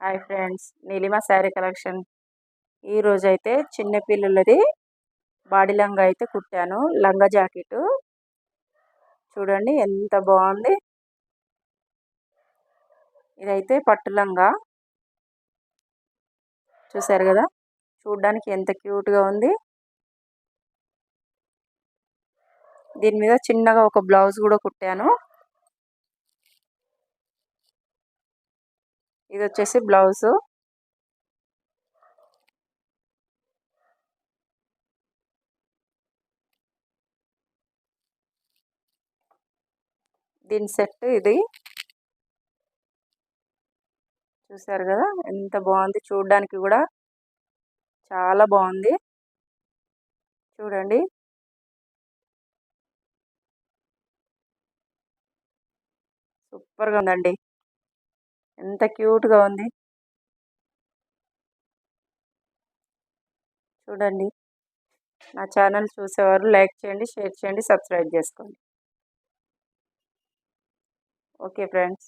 Hi friends, Neelima sari collection. ఈ రోజైతే చిన్న పిల్లలది బాడీ లంగా అయితే కుట్టాను. లంగా జాకెట్ చూడండి ఎంత బాగుంది. ఇదైతే పట్టు లంగా చూసారు కదా, చూడడానికి ఎంత క్యూట్గా ఉంది. దీని మీద చిన్నగా ఒక బ్లౌజ్ కూడా కుట్టాను. ఇది వచ్చేసి బ్లౌజ్. దీని సెట్ ఇది. చూసారు కదా ఎంత బాగుంది, చూడడానికి కూడా చాలా బాగుంది. చూడండి సూపర్గా ఉందండి, ఎంత క్యూట్గా ఉంది చూడండి. నా ఛానల్ చూసేవారు లైక్ చేయండి, షేర్ చేయండి, సబ్స్క్రైబ్ చేసుకోండి. Okay friends.